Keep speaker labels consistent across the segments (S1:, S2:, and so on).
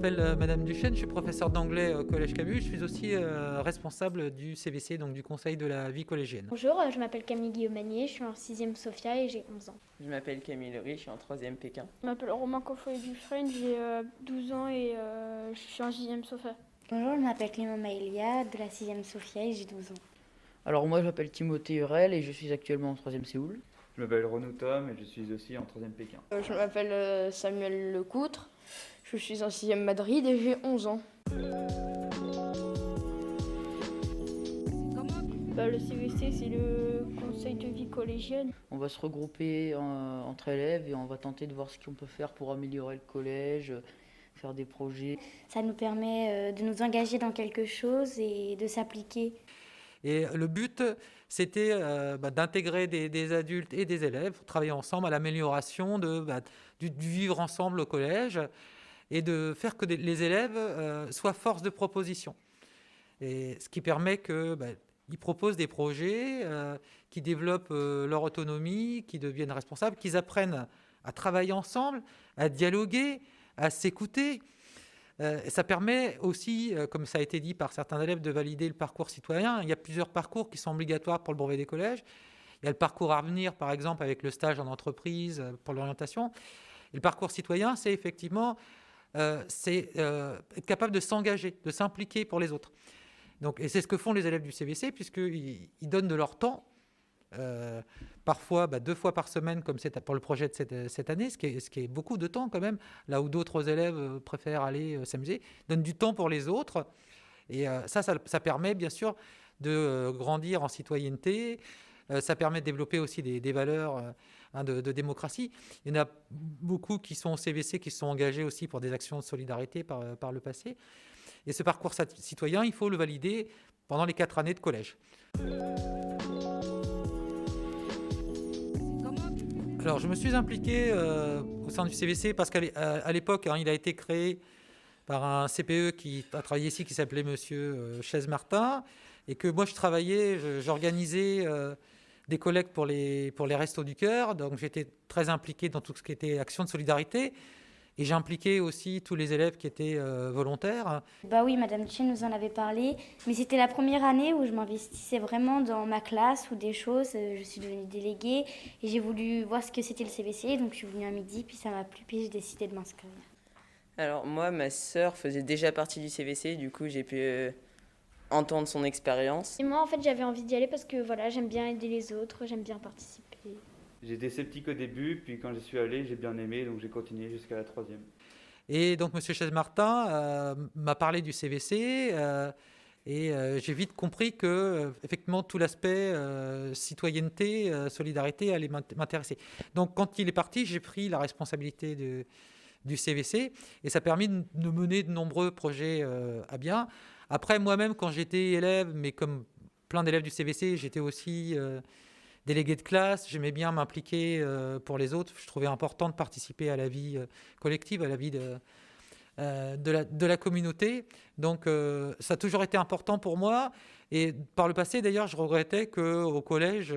S1: m'appelle Madame Duchesne, je suis professeur d'anglais au Collège Camus. Je suis aussi responsable du CVC, donc du Conseil de la vie collégienne.
S2: Bonjour, je m'appelle Camille Guillaumanier, je suis en 6e Sophia et j'ai 11 ans.
S3: Je m'appelle Camille Lery, je suis en 3e Pékin.
S4: Je m'appelle Romain Coffoy-Dufresne, j'ai 12 ans et je suis en 6e Sophia.
S5: Bonjour, je m'appelle Clément Maëlia, de la 6e Sophia et j'ai 12 ans.
S6: Alors moi je m'appelle Timothée Hurel et je suis actuellement en 3e Séoul.
S7: Je m'appelle Renaud Tom et je suis aussi en 3e Pékin.
S4: Je m'appelle Samuel Lecoutre, je suis en 6e Madrid et j'ai 11 ans. Le CVC, c'est le conseil de vie collégienne.
S6: On va se regrouper entre élèves et on va tenter de voir ce qu'on peut faire pour améliorer le collège, faire des projets.
S5: Ça nous permet de nous engager dans quelque chose et de s'appliquer.
S1: Et le but, c'était d'intégrer des adultes et des élèves, travailler ensemble à l'amélioration du vivre ensemble au collège et de faire que les élèves soient force de proposition. Et ce qui permet qu'ils proposent des projets, qui développent leur autonomie, qui deviennent responsables, qu'ils apprennent à travailler ensemble, à dialoguer, à s'écouter. Ça permet aussi, comme ça a été dit par certains élèves, de valider le parcours citoyen. Il y a plusieurs parcours qui sont obligatoires pour le brevet des collèges. Il y a le parcours à venir, par exemple, avec le stage en entreprise pour l'orientation. Et le parcours citoyen, c'est effectivement être capable de s'engager, de s'impliquer pour les autres. Donc, et c'est ce que font les élèves du CVC, puisqu'ils donnent de leur temps, parfois 2 fois par semaine, comme c'est pour le projet de cette année, ce qui est beaucoup de temps quand même, là où d'autres élèves préfèrent aller s'amuser, donnent du temps pour les autres. Et ça permet bien sûr de grandir en citoyenneté, ça permet de développer aussi des valeurs de démocratie. Il y en a beaucoup qui sont au CVC, qui se sont engagés aussi pour des actions de solidarité par le passé. Et ce parcours citoyen, il faut le valider pendant les 4 années de collège. Alors, je me suis impliqué au sein du CVC parce qu'à l'époque, il a été créé par un CPE qui a travaillé ici, qui s'appelait Monsieur Chaise-Martin, et que moi, j'organisais des collectes pour les Restos du Cœur. Donc, j'étais très impliqué dans tout ce qui était action de solidarité. Et j'ai impliqué aussi tous les élèves qui étaient volontaires.
S5: Oui, Madame Duchesne nous en avait parlé, mais c'était la première année où je m'investissais vraiment dans ma classe ou des choses. Je suis devenue déléguée et j'ai voulu voir ce que c'était le CVC, donc je suis venue à midi, puis ça m'a plu, puis j'ai décidé de m'inscrire.
S3: Alors moi, ma sœur faisait déjà partie du CVC, du coup j'ai pu entendre son expérience.
S2: Et moi, en fait, j'avais envie d'y aller parce que j'aime bien aider les autres, j'aime bien participer.
S7: J'étais sceptique au début, puis quand j'y suis allé, j'ai bien aimé, donc j'ai continué jusqu'à la 3e.
S1: Et donc, M. Chaise-Martin m'a parlé du CVC et j'ai vite compris que, effectivement, tout l'aspect citoyenneté, solidarité allait m'intéresser. Donc, quand il est parti, j'ai pris la responsabilité du CVC et ça a permis de mener de nombreux projets à bien. Après, moi-même, quand j'étais élève, mais comme plein d'élèves du CVC, j'étais aussi délégué de classe, j'aimais bien m'impliquer pour les autres. Je trouvais important de participer à la vie collective, à la vie de la communauté. Donc ça a toujours été important pour moi. Et par le passé, d'ailleurs, je regrettais qu'au collège,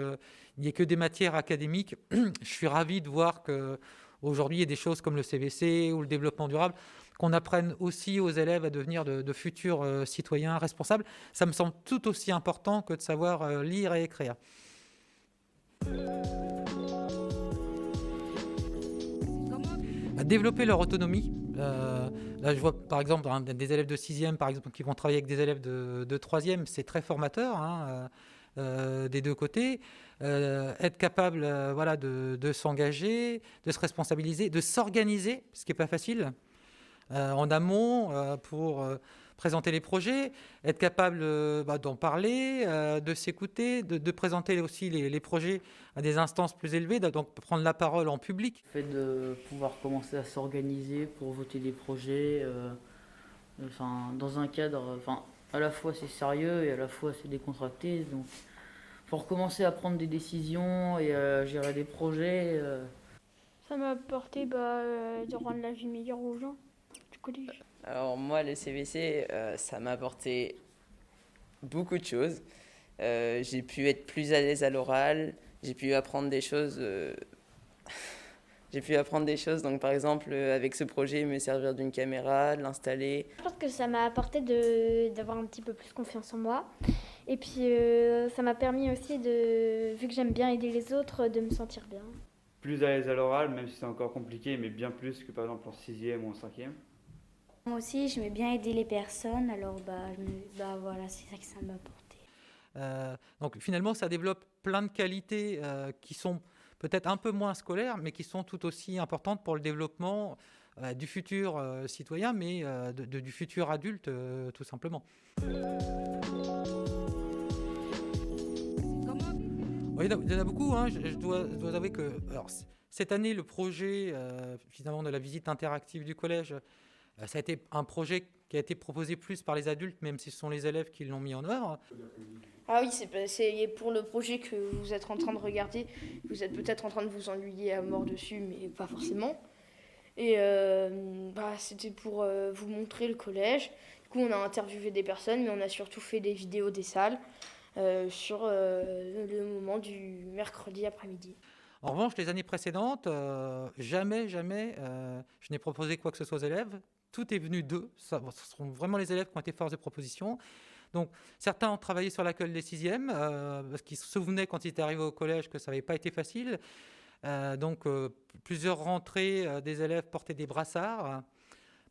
S1: il n'y ait que des matières académiques. Je suis ravi de voir qu'aujourd'hui, il y a des choses comme le CVC ou le développement durable, qu'on apprenne aussi aux élèves à devenir de futurs citoyens responsables. Ça me semble tout aussi important que de savoir lire et écrire. À développer leur autonomie. Là, je vois par exemple des élèves de 6e par exemple, qui vont travailler avec des élèves de 3e. C'est très formateur des deux côtés. Être capable de s'engager, de se responsabiliser, de s'organiser, ce qui n'est pas facile, en amont pour présenter les projets, être capable d'en parler, de s'écouter, de présenter aussi les projets à des instances plus élevées, donc prendre la parole en public.
S6: Le fait de pouvoir commencer à s'organiser pour voter des projets dans un cadre, à la fois c'est sérieux et à la fois c'est décontracté. Donc pour commencer à prendre des décisions et à gérer des projets.
S4: Ça m'a apporté de rendre la vie meilleure aux gens du collège.
S3: Alors moi, le CVC, ça m'a apporté beaucoup de choses. J'ai pu être plus à l'aise à l'oral, j'ai pu apprendre des choses J'ai pu apprendre des choses, donc par exemple, avec ce projet, me servir d'une caméra, de l'installer.
S2: Je pense que ça m'a apporté d'avoir un petit peu plus confiance en moi. Et puis ça m'a permis aussi, vu que j'aime bien aider les autres, de me sentir bien.
S7: Plus à l'aise à l'oral, même si c'est encore compliqué, mais bien plus que par exemple en 6e ou en 5e.
S5: Moi aussi, j'aimais bien aider les personnes, alors voilà, c'est ça que ça m'a apporté.
S1: Donc finalement, ça développe plein de qualités qui sont peut-être un peu moins scolaires, mais qui sont tout aussi importantes pour le développement du futur citoyen, mais du futur adulte, tout simplement. Oui, il y en a beaucoup. Hein. Je dois avouer que alors, cette année, le projet finalement de la visite interactive du collège, ça a été un projet qui a été proposé plus par les adultes, même si ce sont les élèves qui l'ont mis en œuvre.
S4: Ah oui, c'est pour le projet que vous êtes en train de regarder. Vous êtes peut-être en train de vous ennuyer à mort dessus, mais pas forcément. Et c'était pour vous montrer le collège. Du coup, on a interviewé des personnes, mais on a surtout fait des vidéos des salles sur le moment du mercredi après-midi.
S1: En revanche, les années précédentes, jamais, je n'ai proposé quoi que ce soit aux élèves. Tout est venu d'eux. Ce sont vraiment les élèves qui ont été force de proposition. Donc, certains ont travaillé sur l'accueil des 6e, parce qu'ils se souvenaient quand ils étaient arrivés au collège que ça n'avait pas été facile. Plusieurs rentrées des élèves portaient des brassards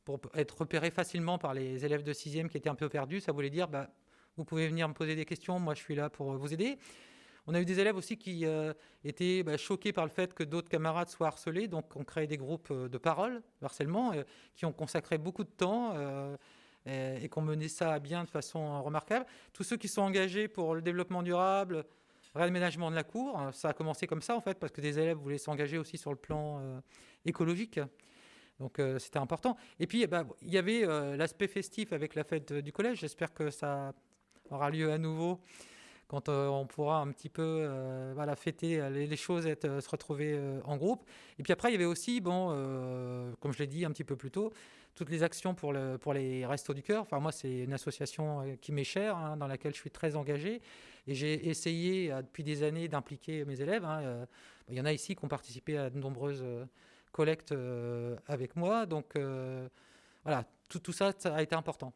S1: pour être repérés facilement par les élèves de 6e qui étaient un peu perdus. Ça voulait dire, vous pouvez venir me poser des questions, moi je suis là pour vous aider. On a eu des élèves aussi qui étaient choqués par le fait que d'autres camarades soient harcelés, donc on créé des groupes de parole, de harcèlement, qui ont consacré beaucoup de temps et qui ont mené ça à bien de façon remarquable. Tous ceux qui sont engagés pour le développement durable, réaménagement de la cour, ça a commencé comme ça en fait, parce que des élèves voulaient s'engager aussi sur le plan écologique. Donc c'était important. Et puis il y avait l'aspect festif avec la fête du collège. J'espère que ça aura lieu à nouveau quand on pourra un petit peu fêter les choses, se retrouver en groupe. Et puis après, il y avait aussi, comme je l'ai dit un petit peu plus tôt, toutes les actions pour les Restos du Cœur. Enfin, moi, c'est une association qui m'est chère, hein, dans laquelle je suis très engagé. Et j'ai essayé depuis des années d'impliquer mes élèves. Il y en a ici qui ont participé à de nombreuses collectes avec moi. Donc voilà, tout ça, ça a été important.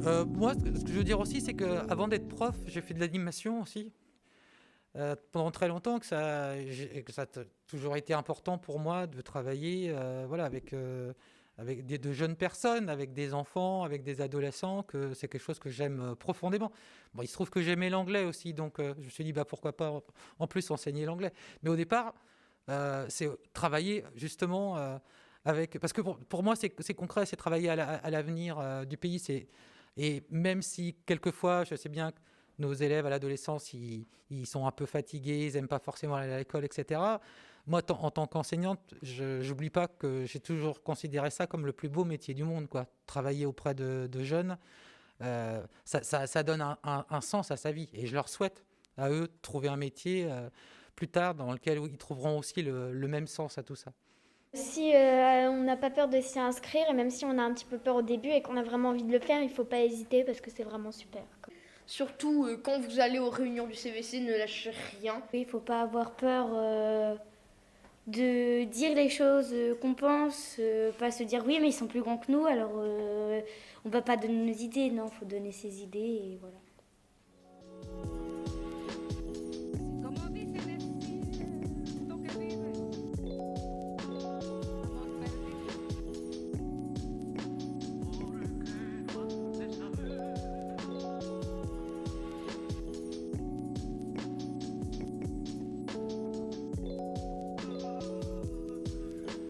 S1: Moi, ce que je veux dire aussi, c'est qu'avant d'être prof, j'ai fait de l'animation aussi. Pendant très longtemps, que ça a toujours été important pour moi de travailler avec de jeunes personnes, avec des enfants, avec des adolescents, que c'est quelque chose que j'aime profondément. Bon, il se trouve que j'aimais l'anglais aussi, donc je me suis dit pourquoi pas en plus enseigner l'anglais. Mais au départ, c'est travailler justement parce que pour moi c'est concret, c'est travailler à l'avenir du pays. Et même si quelquefois, je sais bien que nos élèves à l'adolescence, ils sont un peu fatigués, ils n'aiment pas forcément aller à l'école, etc. Moi, en tant qu'enseignante, je n'oublie pas que j'ai toujours considéré ça comme le plus beau métier du monde, quoi. Travailler auprès de jeunes, ça donne un sens à sa vie. Et je leur souhaite à eux de trouver un métier plus tard dans lequel ils trouveront aussi le même sens à tout ça.
S2: Si on n'a pas peur de s'y inscrire, et même si on a un petit peu peur au début et qu'on a vraiment envie de le faire, il ne faut pas hésiter parce que c'est vraiment super.
S4: Surtout quand vous allez aux réunions du CVC, ne lâchez rien.
S5: Oui, il ne faut pas avoir peur de dire les choses qu'on pense, pas se dire oui mais ils sont plus grands que nous, alors on ne va pas donner nos idées, non, il faut donner ses idées et voilà.